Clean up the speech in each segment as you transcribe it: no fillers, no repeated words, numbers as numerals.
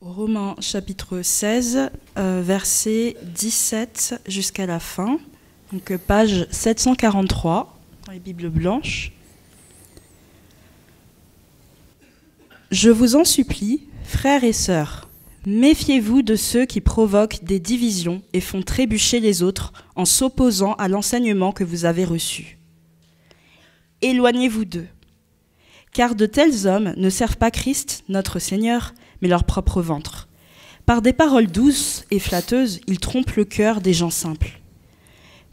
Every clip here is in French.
Romains chapitre 16, versets 17 jusqu'à la fin, donc page 743 dans les Bibles blanches. Je vous en supplie, frères et sœurs, méfiez-vous de ceux qui provoquent des divisions et font trébucher les autres en s'opposant à l'enseignement que vous avez reçu. Éloignez-vous d'eux, car de tels hommes ne servent pas Christ, notre Seigneur, mais leur propre ventre. Par des paroles douces et flatteuses, ils trompent le cœur des gens simples.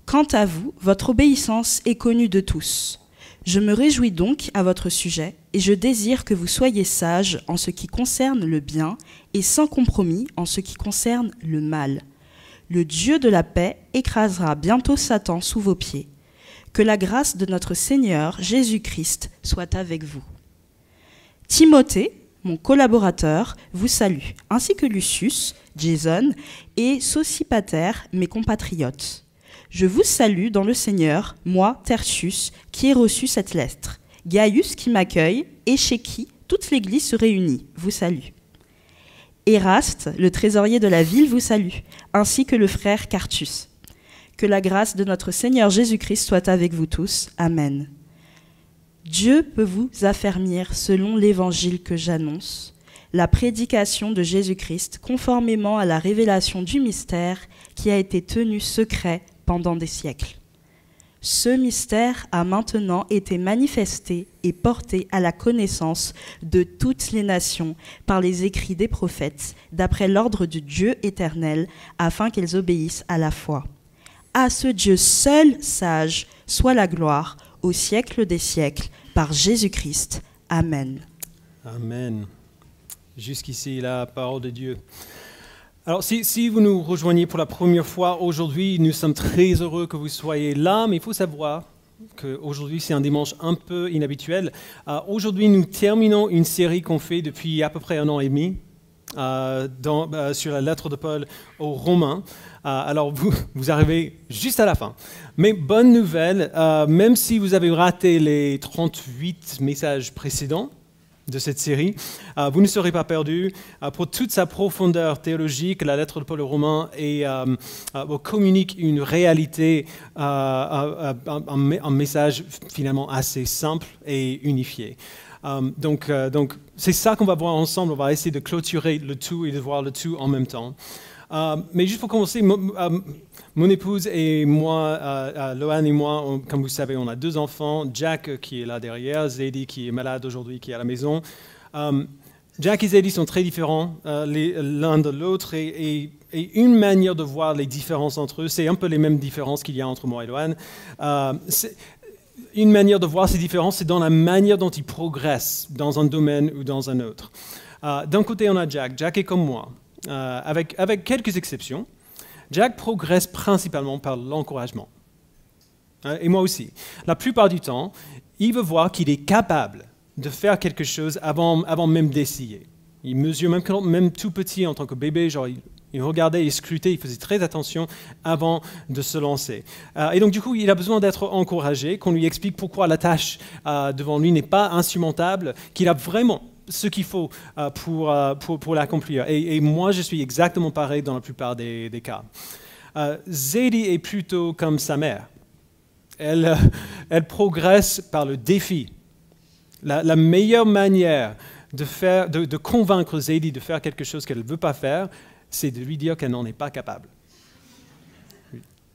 Quant à vous, votre obéissance est connue de tous. Je me réjouis donc à votre sujet, et je désire que vous soyez sages en ce qui concerne le bien, et sans compromis en ce qui concerne le mal. Le Dieu de la paix écrasera bientôt Satan sous vos pieds. Que la grâce de notre Seigneur Jésus-Christ soit avec vous. Timothée, mon collaborateur, vous salue, ainsi que Lucius, Jason et Sosipater, mes compatriotes. Je vous salue dans le Seigneur, moi, Tertius, qui ai reçu cette lettre, Gaius qui m'accueille, et chez qui toute l'Église se réunit, vous salue. Éraste, le trésorier de la ville, vous salue, ainsi que le frère Quartus. Que la grâce de notre Seigneur Jésus-Christ soit avec vous tous. Amen. Dieu peut vous affermir selon l'évangile que j'annonce, la prédication de Jésus-Christ conformément à la révélation du mystère qui a été tenu secret pendant des siècles. Ce mystère a maintenant été manifesté et porté à la connaissance de toutes les nations par les écrits des prophètes, d'après l'ordre du Dieu éternel, afin qu'elles obéissent à la foi. À ce Dieu seul sage soit la gloire au siècle des siècles, par Jésus-Christ. Amen. Amen. Jusqu'ici, la parole de Dieu. Alors, si vous nous rejoignez pour la première fois aujourd'hui, nous sommes très heureux que vous soyez là, mais il faut savoir qu'aujourd'hui, c'est un dimanche un peu inhabituel. Aujourd'hui, nous terminons une série qu'on fait depuis à peu près 1 an et demi sur la lettre de Paul aux Romains. Alors, vous arrivez juste à la fin. Mais bonne nouvelle, même si vous avez raté les 38 messages précédents de cette série, vous ne serez pas perdus. Pour toute sa profondeur théologique, la lettre de Paul aux Romains communique une réalité, un message finalement assez simple et unifié. Donc c'est ça qu'on va voir ensemble. On va essayer de clôturer le tout et de voir le tout en même temps. Mais juste pour commencer, mon épouse et moi, Lohan et moi, comme vous savez, on a 2 enfants. Jack qui est là derrière, Zadie qui est malade aujourd'hui, qui est à la maison. Jack et Zadie sont très différents l'un de l'autre et une manière de voir les différences entre eux, c'est un peu les mêmes différences qu'il y a entre moi et Lohan. Une manière de voir ces différences, c'est dans la manière dont ils progressent dans un domaine ou dans un autre. D'un côté, on a Jack. Jack est comme moi. Avec quelques exceptions, Jack progresse principalement par l'encouragement. Et moi aussi. La plupart du temps, il veut voir qu'il est capable de faire quelque chose avant même d'essayer. Il mesure même tout petit en tant que bébé, genre il regardait, il scrutait, il faisait très attention avant de se lancer. Et donc du coup, il a besoin d'être encouragé, qu'on lui explique pourquoi la tâche devant lui n'est pas insurmontable, qu'il a vraiment ce qu'il faut pour l'accomplir. Et moi, je suis exactement pareil dans la plupart des cas. Zadie est plutôt comme sa mère. Elle progresse par le défi. La meilleure manière de convaincre Zadie de faire quelque chose qu'elle ne veut pas faire, c'est de lui dire qu'elle n'en est pas capable.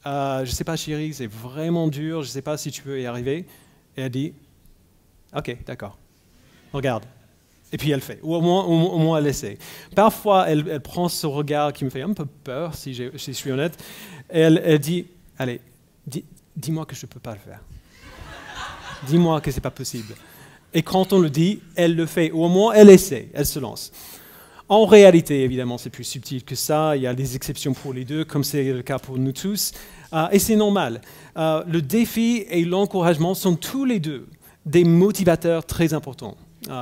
Je ne sais pas, chérie, c'est vraiment dur, je ne sais pas si tu peux y arriver. Et elle dit, ok, d'accord, regarde. Et puis elle fait, ou au moins elle essaie. Parfois, elle prend ce regard qui me fait un peu peur, si je suis honnête, et elle dit, allez, dis-moi que je ne peux pas le faire. Dis-moi que ce n'est pas possible. Et quand on le dit, elle le fait, ou au moins elle essaie, elle se lance. En réalité, évidemment, c'est plus subtil que ça, il y a des exceptions pour les deux, comme c'est le cas pour nous tous, et c'est normal. Le défi et l'encouragement sont tous les deux des motivateurs très importants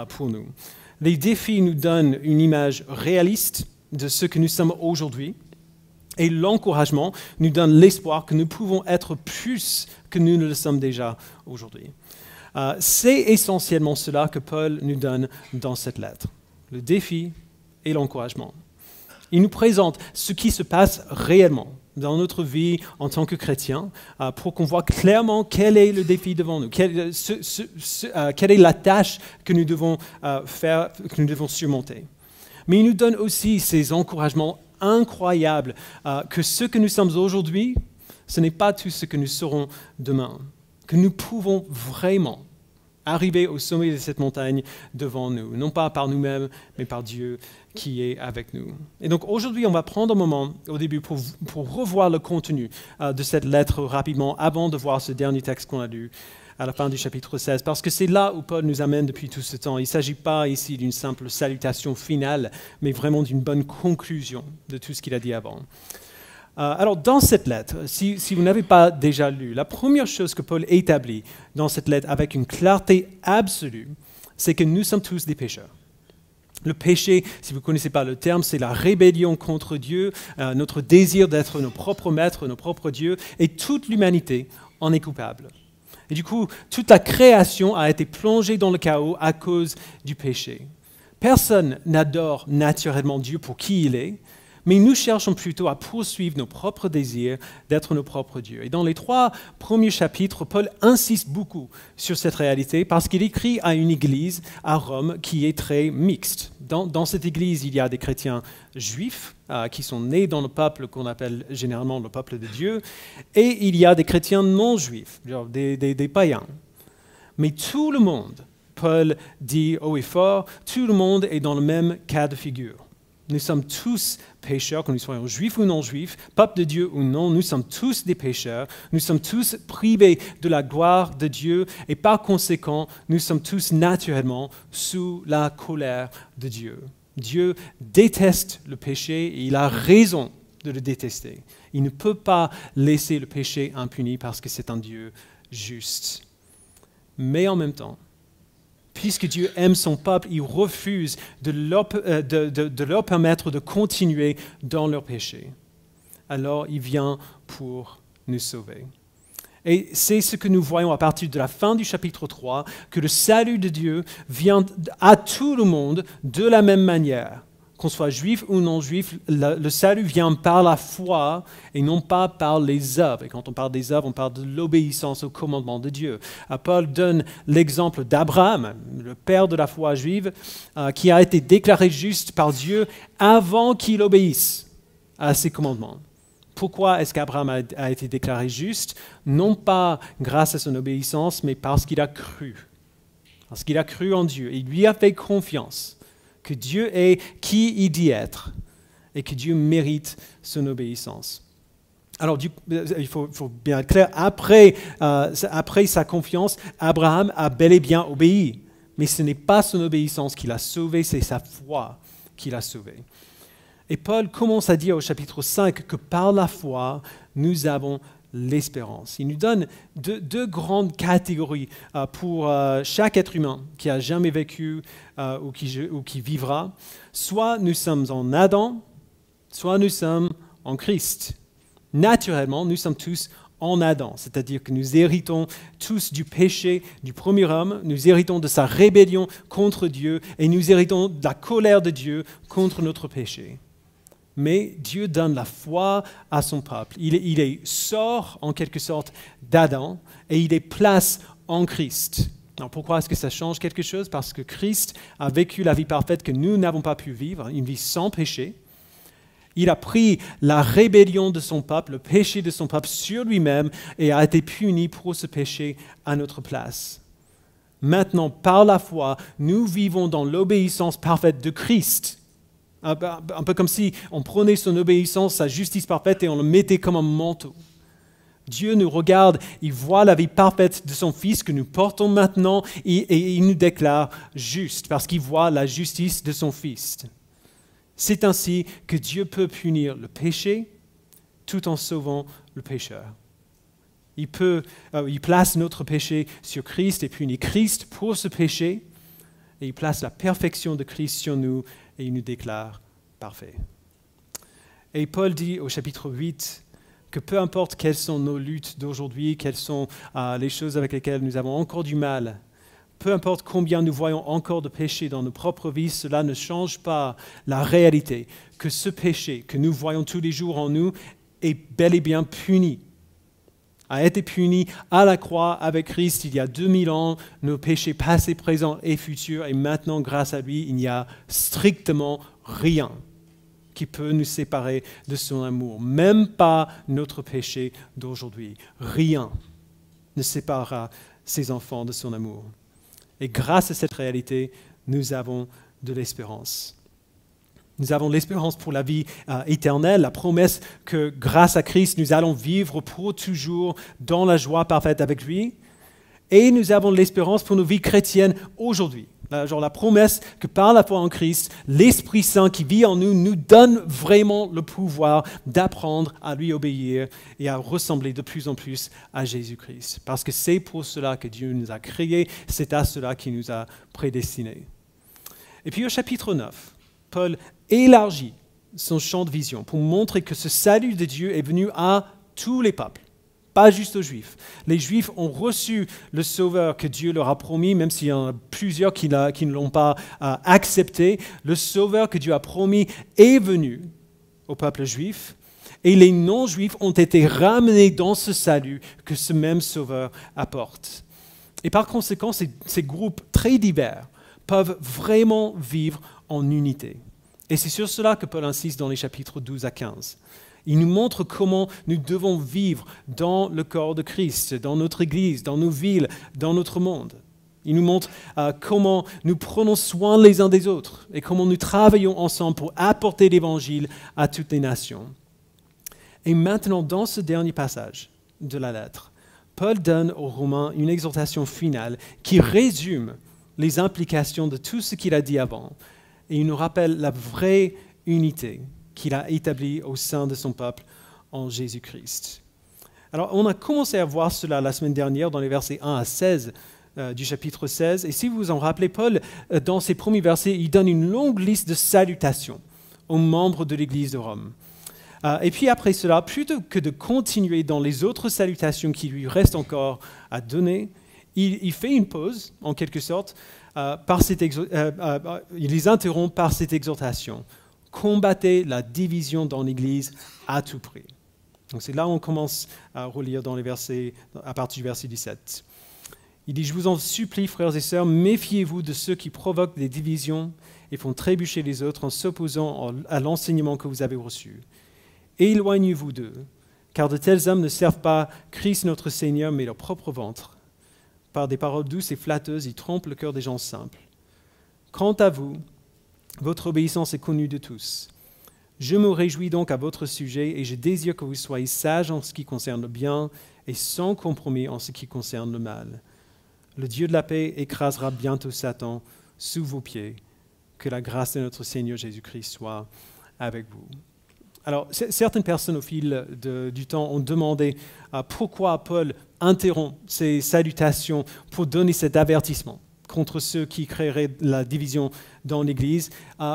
pour nous. Les défis nous donnent une image réaliste de ce que nous sommes aujourd'hui et l'encouragement nous donne l'espoir que nous pouvons être plus que nous ne le sommes déjà aujourd'hui. C'est essentiellement cela que Paul nous donne dans cette lettre, le défi et l'encouragement. Il nous présente ce qui se passe réellement dans notre vie en tant que chrétien, pour qu'on voit clairement quel est le défi devant nous, quelle est la tâche que nous devons faire, que nous devons surmonter. Mais il nous donne aussi ces encouragements incroyables que ce que nous sommes aujourd'hui, ce n'est pas tout ce que nous serons demain, que nous pouvons vraiment arriver au sommet de cette montagne devant nous, non pas par nous-mêmes, mais par Dieu qui est avec nous. Et donc aujourd'hui, on va prendre un moment au début pour revoir le contenu de cette lettre rapidement, avant de voir ce dernier texte qu'on a lu à la fin du chapitre 16, parce que c'est là où Paul nous amène depuis tout ce temps. Il ne s'agit pas ici d'une simple salutation finale, mais vraiment d'une bonne conclusion de tout ce qu'il a dit avant. Alors, dans cette lettre, si vous n'avez pas déjà lu, la première chose que Paul établit dans cette lettre avec une clarté absolue, c'est que nous sommes tous des pécheurs. Le péché, si vous ne connaissez pas le terme, c'est la rébellion contre Dieu, notre désir d'être nos propres maîtres, nos propres dieux, et toute l'humanité en est coupable. Et du coup, toute la création a été plongée dans le chaos à cause du péché. Personne n'adore naturellement Dieu pour qui il est, mais nous cherchons plutôt à poursuivre nos propres désirs d'être nos propres dieux. Et dans les 3 premiers chapitres, Paul insiste beaucoup sur cette réalité parce qu'il écrit à une église à Rome qui est très mixte. Dans cette église, il y a des chrétiens juifs qui sont nés dans le peuple qu'on appelle généralement le peuple de Dieu, et il y a des chrétiens non juifs, genre des païens. Mais tout le monde, Paul dit haut et fort, tout le monde est dans le même cas de figure. Nous sommes tous pécheurs, que nous soyons juifs ou non juifs, peuple de Dieu ou non, nous sommes tous des pécheurs, nous sommes tous privés de la gloire de Dieu et par conséquent, nous sommes tous naturellement sous la colère de Dieu. Dieu déteste le péché et il a raison de le détester. Il ne peut pas laisser le péché impuni parce que c'est un Dieu juste. Mais en même temps, puisque Dieu aime son peuple, il refuse de leur permettre de continuer dans leur péché. Alors, il vient pour nous sauver. Et c'est ce que nous voyons à partir de la fin du chapitre 3, que le salut de Dieu vient à tout le monde de la même manière. Qu'on soit juif ou non juif, le salut vient par la foi et non pas par les œuvres. Et quand on parle des œuvres, on parle de l'obéissance au commandement de Dieu. Paul donne l'exemple d'Abraham, le père de la foi juive, qui a été déclaré juste par Dieu avant qu'il obéisse à ses commandements. Pourquoi est-ce qu'Abraham a été déclaré juste? Non pas grâce à son obéissance, mais parce qu'il a cru. Parce qu'il a cru en Dieu. Il lui a fait confiance que Dieu est qui il dit être et que Dieu mérite son obéissance. Alors, il faut bien être clair, après sa confiance, Abraham a bel et bien obéi. Mais ce n'est pas son obéissance qui l'a sauvé, c'est sa foi qui l'a sauvé. Et Paul commence à dire au chapitre 5 que par la foi, nous avons l'espérance. Il nous donne deux grandes catégories pour chaque être humain qui a jamais vécu ou qui vivra. Soit nous sommes en Adam, soit nous sommes en Christ. Naturellement, nous sommes tous en Adam, c'est-à-dire que nous héritons tous du péché du premier homme, nous héritons de sa rébellion contre Dieu et nous héritons de la colère de Dieu contre notre péché. Mais Dieu donne la foi à son peuple. Il sort en quelque sorte d'Adam et il les place en Christ. Alors pourquoi est-ce que ça change quelque chose? Parce que Christ a vécu la vie parfaite que nous n'avons pas pu vivre, une vie sans péché. Il a pris la rébellion de son peuple, le péché de son peuple sur lui-même et a été puni pour ce péché à notre place. Maintenant, par la foi, nous vivons dans l'obéissance parfaite de Christ. Un peu comme si on prenait son obéissance, sa justice parfaite et on le mettait comme un manteau. Dieu nous regarde, il voit la vie parfaite de son Fils que nous portons maintenant et il nous déclare juste parce qu'il voit la justice de son Fils. C'est ainsi que Dieu peut punir le péché tout en sauvant le pécheur. Il place notre péché sur Christ et punit Christ pour ce péché et il place la perfection de Christ sur nous et il nous déclare parfait. Et Paul dit au chapitre 8 que peu importe quelles sont nos luttes d'aujourd'hui, quelles sont les choses avec lesquelles nous avons encore du mal, peu importe combien nous voyons encore de péché dans nos propres vies, cela ne change pas la réalité que ce péché que nous voyons tous les jours en nous est bel et bien puni. A été puni à la croix avec Christ il y a 2000 ans, nos péchés passés, présents et futurs, et maintenant grâce à lui, il n'y a strictement rien qui peut nous séparer de son amour, même pas notre péché d'aujourd'hui. Rien ne séparera ses enfants de son amour. Et grâce à cette réalité, nous avons de l'espérance. Nous avons l'espérance pour la vie éternelle, la promesse que grâce à Christ, nous allons vivre pour toujours dans la joie parfaite avec lui. Et nous avons l'espérance pour nos vies chrétiennes aujourd'hui. La promesse que par la foi en Christ, l'Esprit Saint qui vit en nous nous donne vraiment le pouvoir d'apprendre à lui obéir et à ressembler de plus en plus à Jésus-Christ. Parce que c'est pour cela que Dieu nous a créés, c'est à cela qu'il nous a prédestinés. Et puis au chapitre 9, Paul élargit son champ de vision pour montrer que ce salut de Dieu est venu à tous les peuples, pas juste aux Juifs. Les Juifs ont reçu le Sauveur que Dieu leur a promis, même s'il y en a plusieurs qui ne l'ont pas accepté. Le Sauveur que Dieu a promis est venu au peuple juif, et les non-Juifs ont été ramenés dans ce salut que ce même Sauveur apporte. Et par conséquent, ces groupes très divers peuvent vraiment vivre en unité. Et c'est sur cela que Paul insiste dans les chapitres 12 à 15. Il nous montre comment nous devons vivre dans le corps de Christ, dans notre Église, dans nos villes, dans notre monde. Il nous montre comment nous prenons soin les uns des autres et comment nous travaillons ensemble pour apporter l'Évangile à toutes les nations. Et maintenant, dans ce dernier passage de la lettre, Paul donne aux Romains une exhortation finale qui résume les implications de tout ce qu'il a dit avant. Et il nous rappelle la vraie unité qu'il a établie au sein de son peuple en Jésus-Christ. Alors, on a commencé à voir cela la semaine dernière dans les versets 1 à 16 du chapitre 16. Et si vous vous en rappelez, Paul, dans ses premiers versets, il donne une longue liste de salutations aux membres de l'Église de Rome. Et puis après cela, plutôt que de continuer dans les autres salutations qui lui restent encore à donner, il fait une pause, en quelque sorte, il les interrompt par cette exhortation. Combattez la division dans l'Église à tout prix. Donc c'est là où on commence à relire dans les versets, à partir du verset 17. Il dit, je vous en supplie, frères et sœurs, méfiez-vous de ceux qui provoquent des divisions et font trébucher les autres en s'opposant à l'enseignement que vous avez reçu. Éloignez-vous d'eux, car de tels hommes ne servent pas Christ notre Seigneur, mais leur propre ventre. Par des paroles douces et flatteuses, ils trompent le cœur des gens simples. Quant à vous, votre obéissance est connue de tous. Je me réjouis donc à votre sujet et je désire que vous soyez sages en ce qui concerne le bien et sans compromis en ce qui concerne le mal. Le Dieu de la paix écrasera bientôt Satan sous vos pieds. Que la grâce de notre Seigneur Jésus-Christ soit avec vous. Alors, certaines personnes au fil du temps ont demandé pourquoi Paul interrompt ces salutations pour donner cet avertissement contre ceux qui créeraient la division dans l'Église.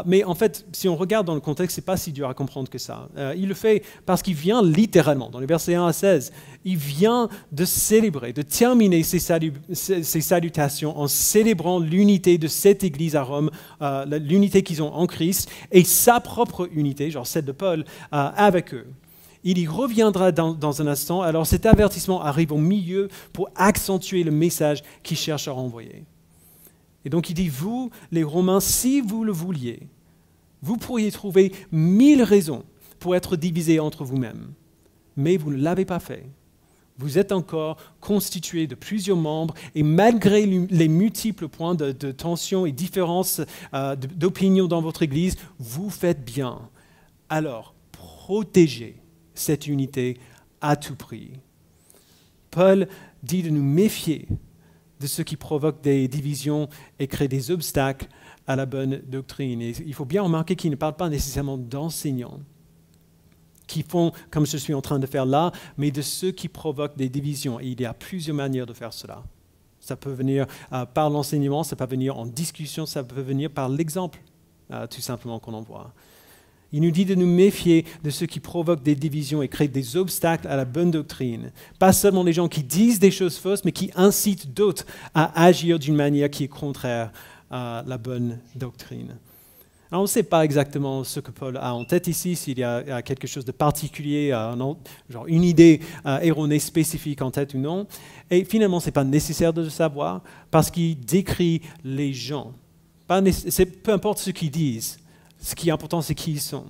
Mais en fait, si on regarde dans le contexte, ce n'est pas si dur à comprendre que ça. Il le fait parce qu'il vient littéralement, dans les versets 1 à 16, il vient de célébrer, de terminer ces salutations en célébrant l'unité de cette Église à Rome, l'unité qu'ils ont en Christ, et sa propre unité, genre celle de Paul, avec eux. Il y reviendra dans un instant, alors cet avertissement arrive au milieu pour accentuer le message qu'il cherche à renvoyer. Et donc il dit, vous, les Romains, si vous le vouliez, vous pourriez trouver 1000 raisons pour être divisés entre vous-mêmes. Mais vous ne l'avez pas fait. Vous êtes encore constitués de plusieurs membres et malgré les multiples points de tension et différences d'opinion dans votre Église, vous faites bien. Alors, protégez cette unité à tout prix. Paul dit de nous méfier de ceux qui provoquent des divisions et créent des obstacles à la bonne doctrine. Et il faut bien remarquer qu'il ne parle pas nécessairement d'enseignants qui font comme je suis en train de faire là, mais de ceux qui provoquent des divisions. Et il y a plusieurs manières de faire cela. Ça peut venir par l'enseignement, ça peut venir en discussion, ça peut venir par l'exemple, tout simplement qu'on en voit. Il nous dit de nous méfier de ceux qui provoquent des divisions et créent des obstacles à la bonne doctrine. Pas seulement les gens qui disent des choses fausses, mais qui incitent d'autres à agir d'une manière qui est contraire à la bonne doctrine. Alors, on ne sait pas exactement ce que Paul a en tête ici, s'il y a quelque chose de particulier, genre une idée erronée spécifique en tête ou non. Et finalement, ce n'est pas nécessaire de le savoir parce qu'il décrit les gens. Peu importe ce qu'ils disent, ce qui est important, c'est qui ils sont.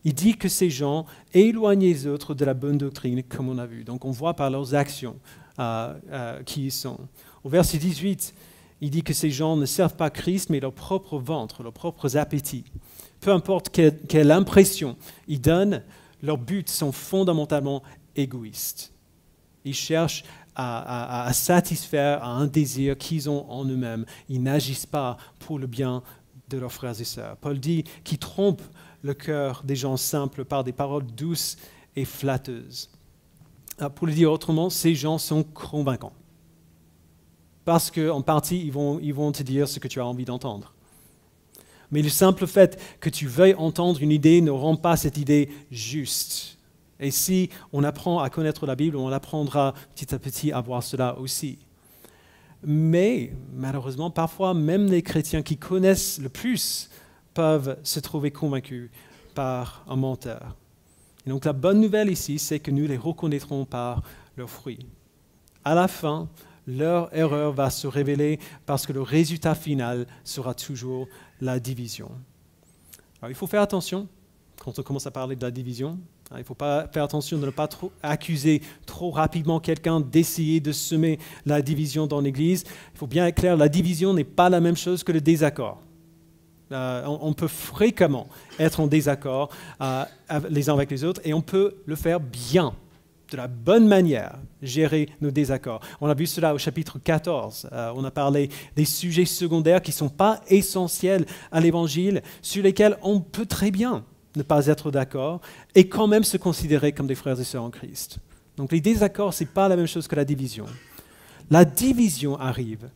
Il dit que ces gens éloignent les autres de la bonne doctrine, comme on a vu. Donc on voit par leurs actions qui ils sont. Au verset 18, il dit que ces gens ne servent pas Christ, mais leur propre ventre, leurs propres appétits. Peu importe quelle impression ils donnent, leurs buts sont fondamentalement égoïstes. Ils cherchent à satisfaire à un désir qu'ils ont en eux-mêmes. Ils n'agissent pas pour le bien de leurs frères et sœurs. Paul dit qu'ils trompent le cœur des gens simples par des paroles douces et flatteuses. Pour le dire autrement, ces gens sont convaincants. Parce qu'en partie, ils vont te dire ce que tu as envie d'entendre. Mais le simple fait que tu veuilles entendre une idée ne rend pas cette idée juste. Et si on apprend à connaître la Bible, on apprendra petit à petit à voir cela aussi. Mais malheureusement, parfois, même les chrétiens qui connaissent le plus peuvent se trouver convaincus par un menteur. Et donc la bonne nouvelle ici, c'est que nous les reconnaîtrons par leurs fruits. À la fin, leur erreur va se révéler parce que le résultat final sera toujours la division. Alors, il faut faire attention quand on commence à parler de la division. Il ne faut pas faire attention de ne pas accuser trop rapidement quelqu'un d'essayer de semer la division dans l'Église. Il faut bien être clair, la division n'est pas la même chose que le désaccord. On peut fréquemment être en désaccord les uns avec les autres et on peut le faire bien, de la bonne manière, gérer nos désaccords. On a vu cela au chapitre 14. On a parlé des sujets secondaires qui ne sont pas essentiels à l'Évangile, sur lesquels on peut très bien ne pas être d'accord et quand même se considérer comme des frères et sœurs en Christ. Donc les désaccords, ce n'est pas la même chose que la division. La division arrive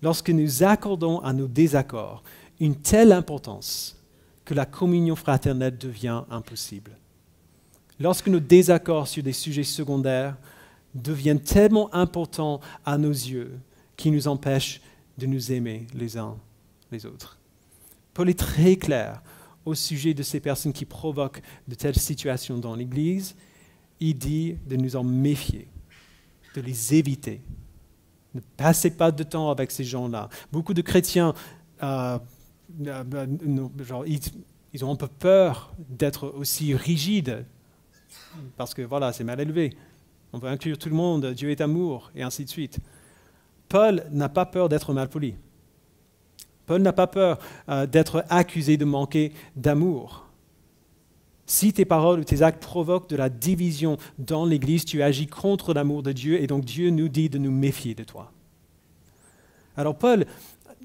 lorsque nous accordons à nos désaccords une telle importance que la communion fraternelle devient impossible. Lorsque nos désaccords sur des sujets secondaires deviennent tellement importants à nos yeux qu'ils nous empêchent de nous aimer les uns les autres. Paul est très clair au sujet de ces personnes qui provoquent de telles situations dans l'Église. Il dit de nous en méfier, de les éviter. Ne passez pas de temps avec ces gens-là. Beaucoup de chrétiens, ils ont un peu peur d'être aussi rigides, parce que voilà, c'est mal élevé. On veut inclure tout le monde, Dieu est amour, et ainsi de suite. Paul n'a pas peur d'être malpoli. Paul n'a pas peur d'être accusé de manquer d'amour. Si tes paroles ou tes actes provoquent de la division dans l'Église, tu agis contre l'amour de Dieu et donc Dieu nous dit de nous méfier de toi. Alors Paul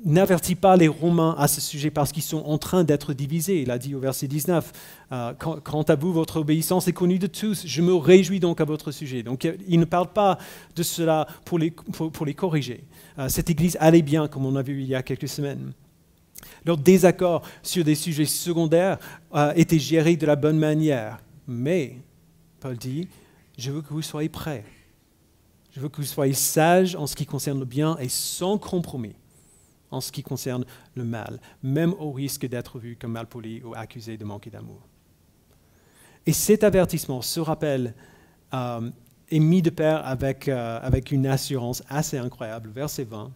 n'avertit pas les Romains à ce sujet parce qu'ils sont en train d'être divisés. Il a dit au verset 19, « Quant à vous, votre obéissance est connue de tous. Je me réjouis donc à votre sujet. » Donc il ne parle pas de cela pour les corriger. Cette Église allait bien, comme on a vu il y a quelques semaines. Leur désaccord sur des sujets secondaires était géré de la bonne manière. Mais, Paul dit, je veux que vous soyez prêts. Je veux que vous soyez sages en ce qui concerne le bien et sans compromis en ce qui concerne le mal, même au risque d'être vu comme malpoli ou accusé de manquer d'amour. Et cet avertissement, ce rappel, est mis de pair avec une assurance assez incroyable. Verset 20.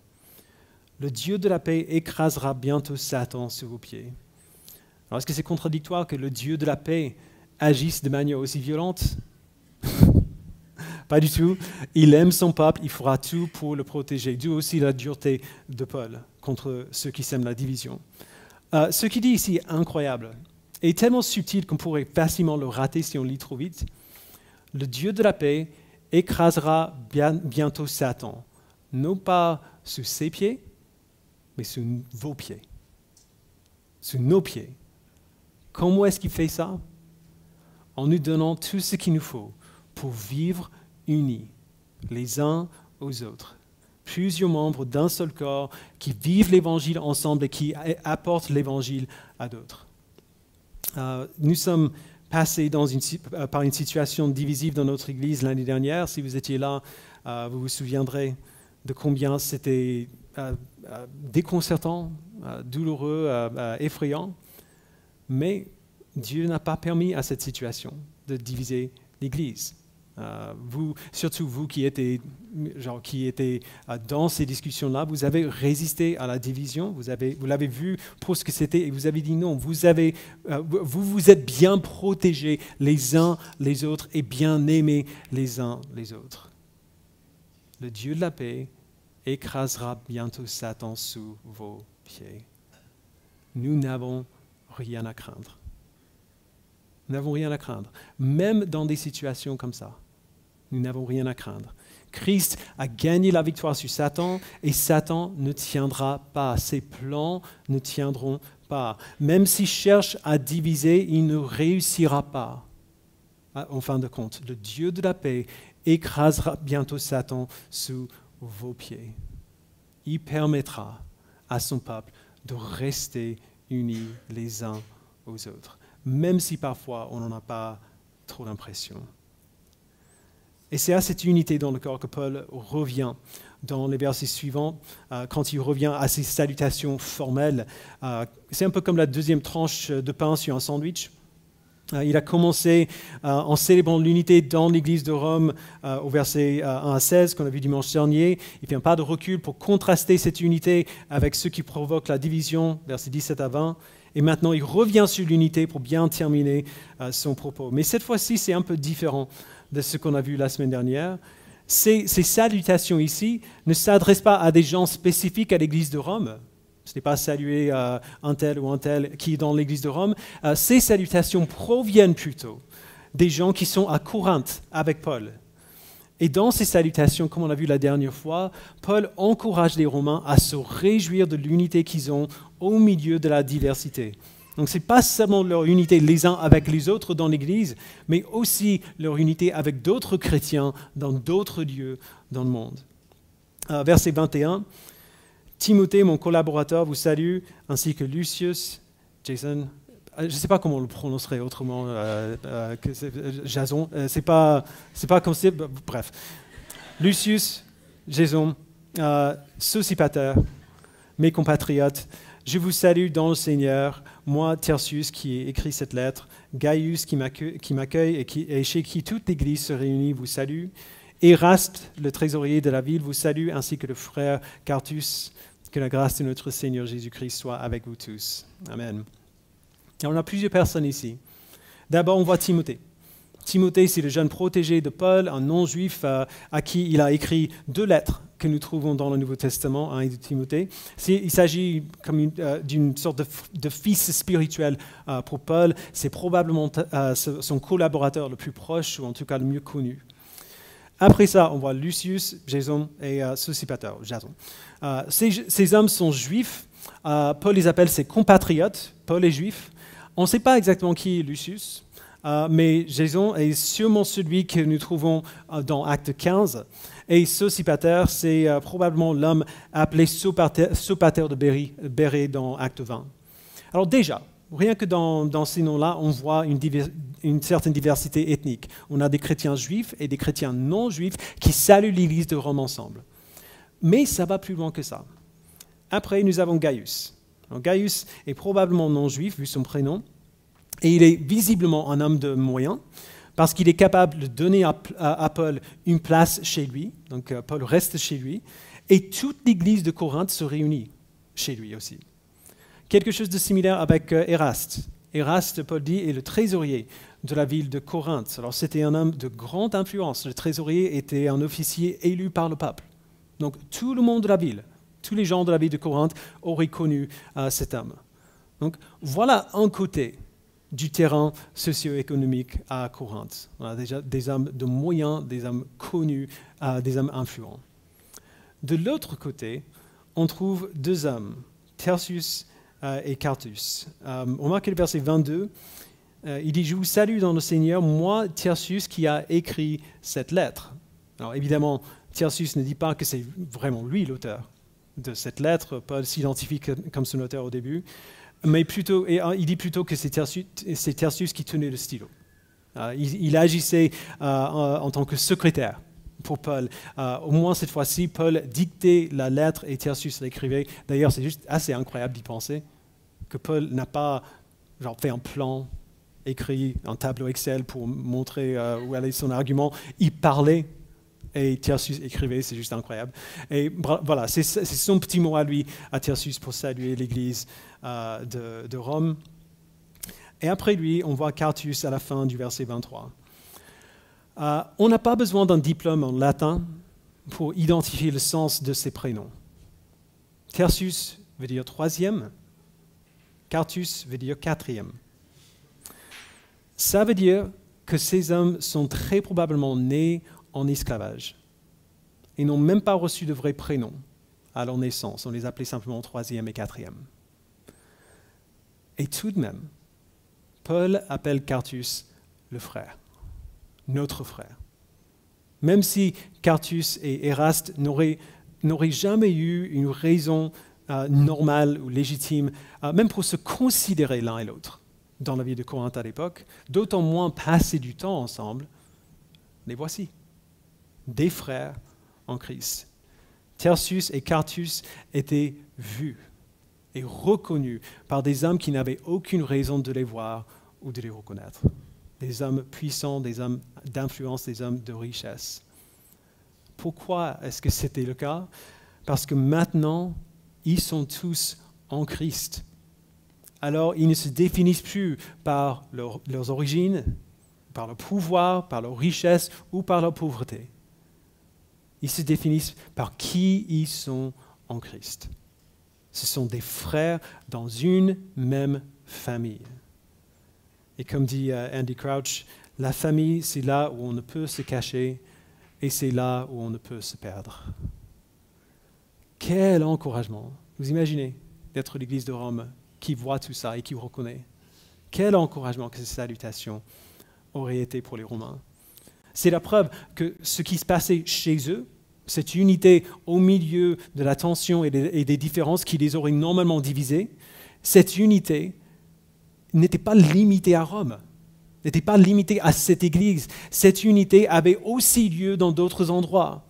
Le Dieu de la paix écrasera bientôt Satan sous vos pieds. Alors, est-ce que c'est contradictoire que le Dieu de la paix agisse de manière aussi violente? Pas du tout. Il aime son peuple, il fera tout pour le protéger. D'où aussi la dureté de Paul contre ceux qui sèment la division. Ce qu'il dit ici est incroyable et tellement subtil qu'on pourrait facilement le rater si on lit trop vite. Le Dieu de la paix écrasera bientôt Satan, non pas sous ses pieds, mais sous vos pieds, sous nos pieds. Comment est-ce qu'il fait ça? En nous donnant tout ce qu'il nous faut pour vivre unis, les uns aux autres. Plusieurs membres d'un seul corps qui vivent l'Évangile ensemble et qui apportent l'Évangile à d'autres. Nous sommes passés par une situation divisive dans notre Église l'année dernière. Si vous étiez là, vous vous souviendrez de combien c'était déconcertant, douloureux, effrayant. Mais Dieu n'a pas permis à cette situation de diviser l'Église. Surtout vous qui étiez dans ces discussions-là, vous avez résisté à la division, vous l'avez vu pour ce que c'était et vous avez dit non, vous êtes bien protégés les uns les autres et bien aimés les uns les autres. Le Dieu de la paix écrasera bientôt Satan sous vos pieds. Nous n'avons rien à craindre. Nous n'avons rien à craindre. Même dans des situations comme ça, nous n'avons rien à craindre. Christ a gagné la victoire sur Satan et Satan ne tiendra pas. Ses plans ne tiendront pas. Même s'il cherche à diviser, il ne réussira pas. En fin de compte, le Dieu de la paix écrasera bientôt Satan sous vos pieds. Il permettra à son peuple de rester unis les uns aux autres, même si parfois on n'en a pas trop l'impression. Et c'est à cette unité dans le corps que Paul revient dans les versets suivants, quand il revient à ces salutations formelles. C'est un peu comme la deuxième tranche de pain sur un sandwich. Il a commencé en célébrant l'unité dans l'Église de Rome au verset 1 à 16 qu'on a vu dimanche dernier. Il fait un pas de recul pour contraster cette unité avec ce qui provoque la division, versets 17 à 20. Et maintenant, il revient sur l'unité pour bien terminer son propos. Mais cette fois-ci, c'est un peu différent de ce qu'on a vu la semaine dernière. Ces salutations ici ne s'adressent pas à des gens spécifiques à l'Église de Rome. Ce n'est pas saluer un tel ou un tel qui est dans l'Église de Rome. Ces salutations proviennent plutôt des gens qui sont à Corinthe avec Paul. Et dans ces salutations, comme on a vu la dernière fois, Paul encourage les Romains à se réjouir de l'unité qu'ils ont au milieu de la diversité. Donc ce n'est pas seulement leur unité les uns avec les autres dans l'Église, mais aussi leur unité avec d'autres chrétiens dans d'autres lieux dans le monde. Verset 21. Timothée, mon collaborateur, vous salue, ainsi que Lucius, Jason, je ne sais pas comment on le prononcerait autrement, Jason, c'est pas comme c'est, bref. Lucius, Jason, Sosipater, mes compatriotes, je vous salue dans le Seigneur, moi, Tertius, qui ai écrit cette lettre, Gaius, qui m'accueille et chez qui toute l'Église se réunit, vous salue. Éraste, le trésorier de la ville, vous salue, ainsi que le frère Quartus. Que la grâce de notre Seigneur Jésus-Christ soit avec vous tous. Amen. Et on a plusieurs personnes ici. D'abord, on voit Timothée. Timothée, c'est le jeune protégé de Paul, un non-juif à qui il a écrit 2 lettres que nous trouvons dans le Nouveau Testament, 1 et 2 Timothée. Il s'agit comme d'une sorte de fils spirituel pour Paul. C'est probablement son collaborateur le plus proche, ou en tout cas le mieux connu. Après ça, on voit Lucius, Jason et Sosipater, Jason. Ces hommes sont juifs. Paul les appelle ses compatriotes. Paul est juif. On ne sait pas exactement qui est Lucius, mais Jason est sûrement celui que nous trouvons dans Acte 15. Et Sosipater, c'est probablement l'homme appelé Sopater de Bérée dans Acte 20. Alors déjà, rien que dans ces noms-là, on voit une certaine diversité ethnique. On a des chrétiens juifs et des chrétiens non juifs qui saluent l'Église de Rome ensemble. Mais ça va plus loin que ça. Après, nous avons Gaius. Donc, Gaius est probablement non juif, vu son prénom, et il est visiblement un homme de moyens, parce qu'il est capable de donner à Paul une place chez lui. Donc, Paul reste chez lui, et toute l'Église de Corinthe se réunit chez lui aussi. Quelque chose de similaire avec Éraste. Éraste, Paul dit, est le trésorier de la ville de Corinthe. Alors c'était un homme de grande influence. Le trésorier était un officier élu par le pape. Donc tout le monde de la ville, tous les gens de la ville de Corinthe auraient connu cet homme. Donc voilà un côté du terrain socio-économique à Corinthe. On a déjà des hommes de moyens, des hommes connus, des hommes influents. De l'autre côté, on trouve 2 hommes, Tertius et Quartus. Remarquez le verset 22. Il dit « Je vous salue dans le Seigneur, moi, Tertius, qui a écrit cette lettre. » Alors évidemment, Tertius ne dit pas que c'est vraiment lui l'auteur de cette lettre. Paul s'identifie comme son auteur au début. mais plutôt, il dit plutôt que c'est Tertius qui tenait le stylo. Il agissait en tant que secrétaire pour Paul. Au moins cette fois-ci, Paul dictait la lettre et Tertius l'écrivait. D'ailleurs, c'est juste assez incroyable d'y penser que Paul n'a pas fait un plan, écrit un tableau Excel pour montrer où allait son argument. Il parlait et Tertius écrivait, c'est juste incroyable. Et voilà, c'est son petit mot à lui, à Tertius, pour saluer l'Église de Rome. Et après lui, on voit Quartus à la fin du verset 23. On n'a pas besoin d'un diplôme en latin pour identifier le sens de ces prénoms. Tertius veut dire troisième, Quartus veut dire quatrième. Ça veut dire que ces hommes sont très probablement nés en esclavage et n'ont même pas reçu de vrais prénoms à leur naissance. On les appelait simplement troisième et quatrième. Et tout de même, Paul appelle Quartus le frère, notre frère. Même si Quartus et Éraste n'auraient jamais eu une raison normale ou légitime, même pour se considérer l'un et l'autre dans la vie de Corinthe à l'époque, d'autant moins passer du temps ensemble, les voici, des frères en Christ. Tertius et Quartus étaient vus et reconnus par des hommes qui n'avaient aucune raison de les voir ou de les reconnaître. Des hommes puissants, des hommes d'influence, des hommes de richesse. Pourquoi est-ce que c'était le cas? Parce que maintenant, ils sont tous en Christ. Alors, ils ne se définissent plus par leurs origines, par leur pouvoir, par leur richesse ou par leur pauvreté. Ils se définissent par qui ils sont en Christ. Ce sont des frères dans une même famille. Et comme dit Andy Crouch, la famille, c'est là où on ne peut se cacher et c'est là où on ne peut se perdre. Quel encouragement! Vous imaginez d'être l'Église de Rome qui voit tout ça et qui reconnaît. Quel encouragement que ces salutations auraient été pour les Romains. C'est la preuve que ce qui se passait chez eux, cette unité au milieu de la tension et des différences qui les auraient normalement divisés, cette unité n'était pas limitée à Rome, n'était pas limitée à cette Église. Cette unité avait aussi lieu dans d'autres endroits.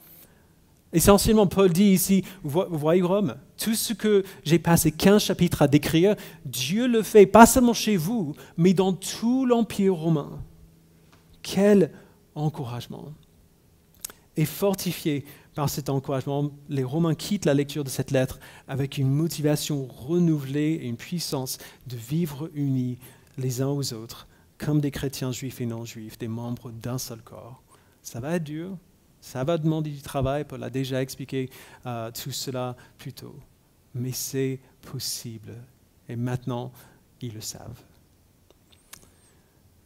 Essentiellement, Paul dit ici, vous voyez Rome, tout ce que j'ai passé 15 chapitres à décrire, Dieu le fait, pas seulement chez vous, mais dans tout l'Empire romain. Quel encouragement! Et fortifiés par cet encouragement, les Romains quittent la lecture de cette lettre avec une motivation renouvelée et une puissance de vivre unis les uns aux autres, comme des chrétiens juifs et non juifs, des membres d'un seul corps. Ça va être dur. Ça va demander du travail, Paul a déjà expliqué tout cela plus tôt. Mais c'est possible. Et maintenant, ils le savent.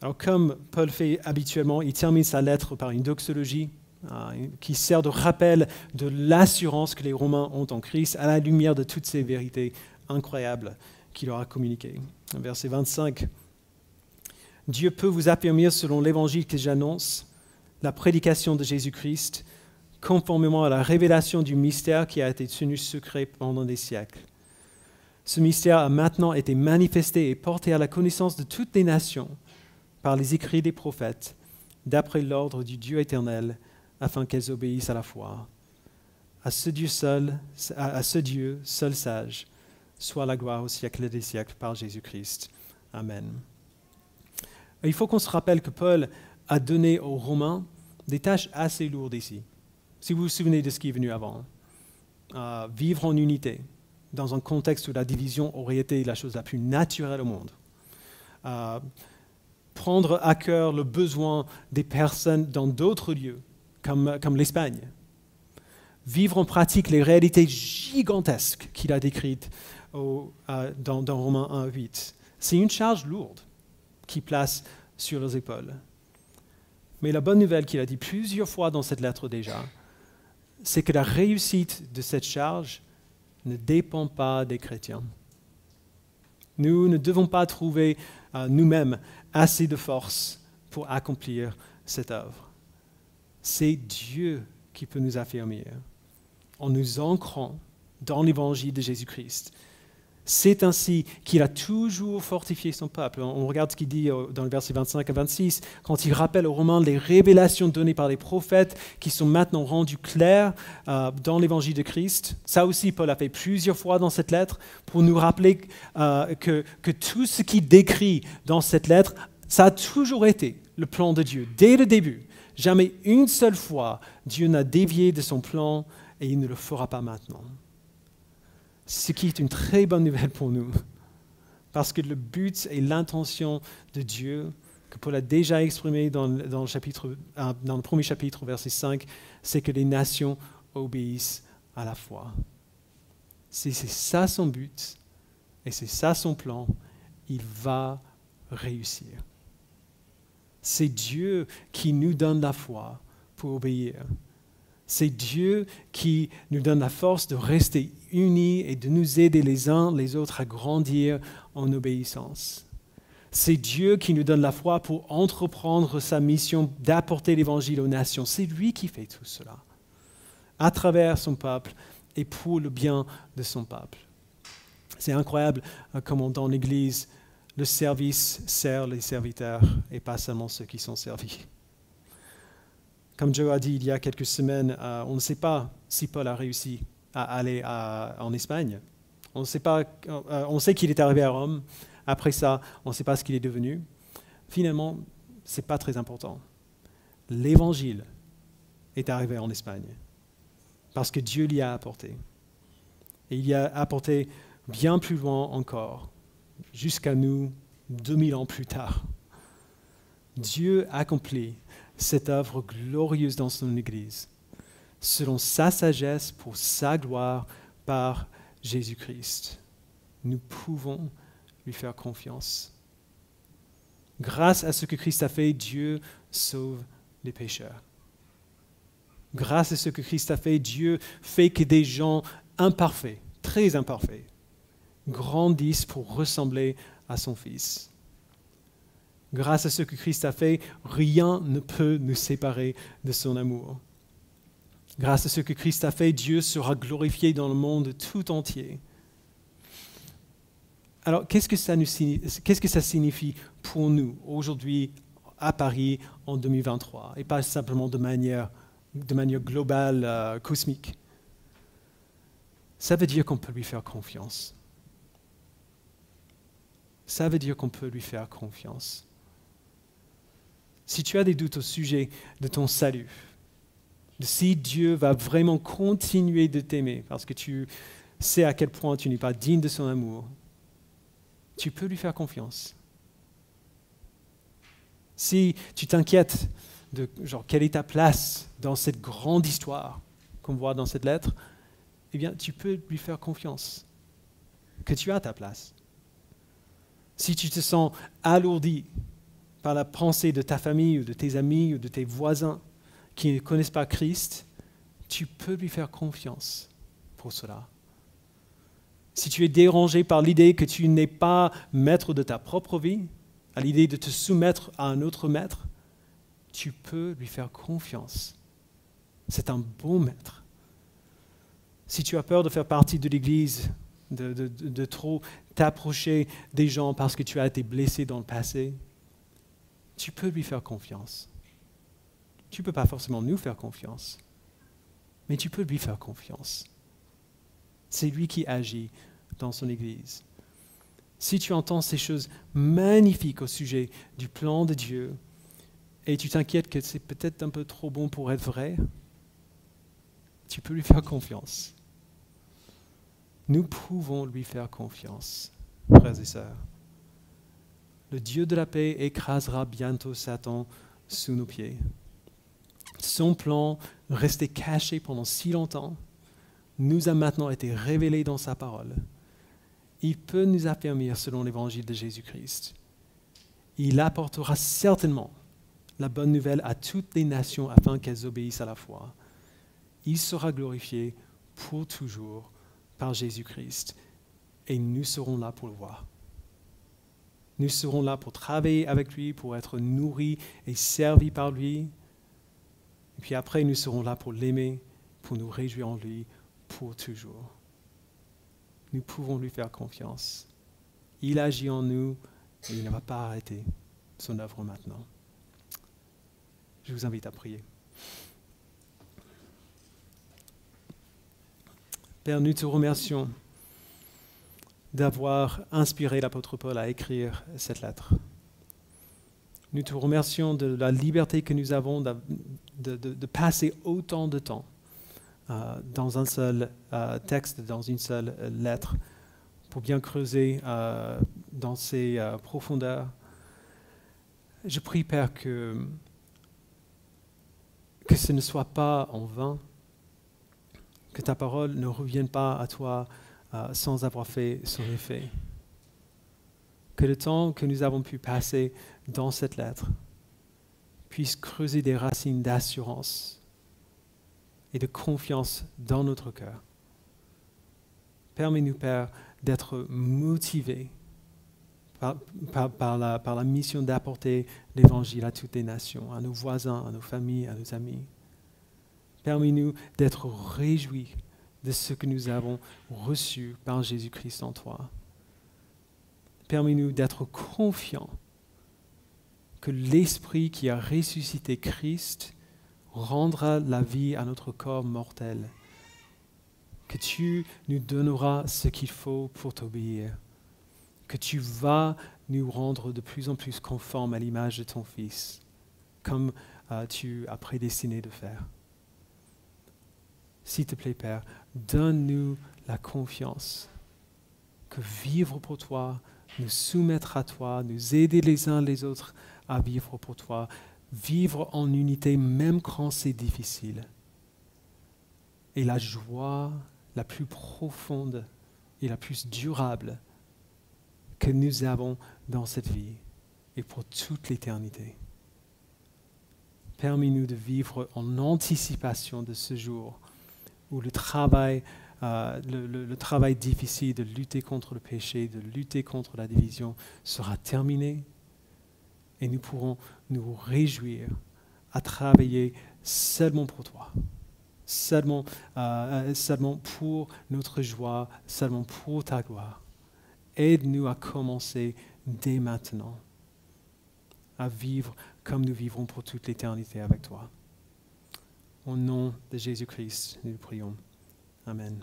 Alors comme Paul fait habituellement, il termine sa lettre par une doxologie qui sert de rappel de l'assurance que les Romains ont en Christ à la lumière de toutes ces vérités incroyables qu'il leur a communiquées. Verset 25. « Dieu peut vous affermir selon l'évangile que j'annonce, la prédication de Jésus-Christ, conformément à la révélation du mystère qui a été tenu secret pendant des siècles. Ce mystère a maintenant été manifesté et porté à la connaissance de toutes les nations par les écrits des prophètes, d'après l'ordre du Dieu éternel, afin qu'elles obéissent à la foi. À ce Dieu seul sage, soit la gloire au siècle des siècles par Jésus-Christ. Amen. » Il faut qu'on se rappelle que Paul a donné aux Romains des tâches assez lourdes ici. Si vous vous souvenez de ce qui est venu avant, vivre en unité, dans un contexte où la division aurait été la chose la plus naturelle au monde. Prendre à cœur le besoin des personnes dans d'autres lieux, comme l'Espagne. Vivre en pratique les réalités gigantesques qu'il a décrites dans Romains 1:8. C'est une charge lourde qui place sur leurs épaules. Mais la bonne nouvelle qu'il a dit plusieurs fois dans cette lettre déjà, c'est que la réussite de cette charge ne dépend pas des chrétiens. Nous ne devons pas trouver nous-mêmes assez de force pour accomplir cette œuvre. C'est Dieu qui peut nous affermir en nous ancrant dans l'évangile de Jésus-Christ C'est ainsi qu'il a toujours fortifié son peuple. On regarde ce qu'il dit dans le verset 25 à 26, quand il rappelle aux Romains les révélations données par les prophètes qui sont maintenant rendues claires dans l'évangile de Christ. Ça aussi, Paul a fait plusieurs fois dans cette lettre pour nous rappeler que tout ce qu'il décrit dans cette lettre, ça a toujours été le plan de Dieu, dès le début. Jamais une seule fois, Dieu n'a dévié de son plan et il ne le fera pas maintenant. Ce qui est une très bonne nouvelle pour nous, parce que le but et l'intention de Dieu, que Paul a déjà exprimé dans le premier chapitre, verset 5, c'est que les nations obéissent à la foi. Si c'est ça son but, et c'est ça son plan, il va réussir. C'est Dieu qui nous donne la foi pour obéir. C'est Dieu qui nous donne la force de rester unis et de nous aider les uns les autres à grandir en obéissance. C'est Dieu qui nous donne la foi pour entreprendre sa mission d'apporter l'Évangile aux nations. C'est lui qui fait tout cela, à travers son peuple et pour le bien de son peuple. C'est incroyable comment dans l'Église, le service sert les serviteurs et pas seulement ceux qui sont servis. Comme Joe a dit il y a quelques semaines, on ne sait pas si Paul a réussi à aller en Espagne. On sait qu'il est arrivé à Rome. Après ça, on ne sait pas ce qu'il est devenu. Finalement, ce n'est pas très important. L'Évangile est arrivé en Espagne parce que Dieu l'y a apporté. Et il y a apporté bien plus loin encore, jusqu'à nous, 2000 ans plus tard. Dieu accomplit cette œuvre glorieuse dans son Église, selon sa sagesse pour sa gloire par Jésus-Christ. Nous pouvons lui faire confiance. Grâce à ce que Christ a fait, Dieu sauve les pécheurs. Grâce à ce que Christ a fait, Dieu fait que des gens imparfaits, très imparfaits, grandissent pour ressembler à son Fils. Grâce à ce que Christ a fait, rien ne peut nous séparer de son amour. Grâce à ce que Christ a fait, Dieu sera glorifié dans le monde tout entier. Alors, qu'est-ce que ça signifie pour nous aujourd'hui à Paris en 2023 et pas simplement de manière globale, cosmique? Ça veut dire qu'on peut lui faire confiance. Ça veut dire qu'on peut lui faire confiance. Si tu as des doutes au sujet de ton salut, de si Dieu va vraiment continuer de t'aimer parce que tu sais à quel point tu n'es pas digne de son amour, tu peux lui faire confiance. Si tu t'inquiètes de quelle est ta place dans cette grande histoire qu'on voit dans cette lettre, eh bien, tu peux lui faire confiance, que tu as ta place. Si tu te sens alourdi par la pensée de ta famille ou de tes amis ou de tes voisins qui ne connaissent pas Christ, tu peux lui faire confiance pour cela. Si tu es dérangé par l'idée que tu n'es pas maître de ta propre vie, à l'idée de te soumettre à un autre maître, tu peux lui faire confiance. C'est un bon maître. Si tu as peur de faire partie de l'Église, de trop t'approcher des gens parce que tu as été blessé dans le passé, tu peux lui faire confiance. Tu ne peux pas forcément nous faire confiance, mais tu peux lui faire confiance. C'est lui qui agit dans son Église. Si tu entends ces choses magnifiques au sujet du plan de Dieu et tu t'inquiètes que c'est peut-être un peu trop bon pour être vrai, tu peux lui faire confiance. Nous pouvons lui faire confiance, frères et sœurs. Le Dieu de la paix écrasera bientôt Satan sous nos pieds. Son plan, resté caché pendant si longtemps, nous a maintenant été révélé dans sa parole. Il peut nous affermir selon l'évangile de Jésus-Christ. Il apportera certainement la bonne nouvelle à toutes les nations afin qu'elles obéissent à la foi. Il sera glorifié pour toujours par Jésus-Christ et nous serons là pour le voir. Nous serons là pour travailler avec lui, pour être nourris et servis par lui. Et puis après, nous serons là pour l'aimer, pour nous réjouir en lui pour toujours. nous pouvons lui faire confiance. Il agit en nous et il ne va pas arrêter son œuvre maintenant. Je vous invite à prier. Père, nous te remercions d'avoir inspiré l'apôtre Paul à écrire cette lettre. Nous te remercions de la liberté que nous avons de passer autant de temps dans un seul texte, dans une seule lettre, pour bien creuser dans ses profondeurs. Je prie, Père, que ce ne soit pas en vain, que ta parole ne revienne pas à toi sans avoir fait son effet. Que le temps que nous avons pu passer dans cette lettre puisse creuser des racines d'assurance et de confiance dans notre cœur. Permets-nous, Père, d'être motivés par la mission d'apporter l'Évangile à toutes les nations, à nos voisins, à nos familles, à nos amis. Permets-nous d'être réjouis de ce que nous avons reçu par Jésus-Christ en toi. Permets-nous d'être confiants que l'Esprit qui a ressuscité Christ rendra la vie à notre corps mortel, que tu nous donneras ce qu'il faut pour t'obéir, que tu vas nous rendre de plus en plus conformes à l'image de ton Fils, comme tu as prédestiné de faire. S'il te plaît, Père, donne-nous la confiance que vivre pour toi, nous soumettre à toi, nous aider les uns les autres à vivre pour toi, vivre en unité même quand c'est difficile. Et la joie la plus profonde et la plus durable que nous avons dans cette vie et pour toute l'éternité. Permets-nous de vivre en anticipation de ce jour où le travail difficile de lutter contre le péché, de lutter contre la division sera terminé et nous pourrons nous réjouir à travailler seulement pour toi, seulement pour notre joie, seulement pour ta gloire. Aide-nous à commencer dès maintenant à vivre comme nous vivrons pour toute l'éternité avec toi. Au nom de Jésus-Christ, nous prions. Amen.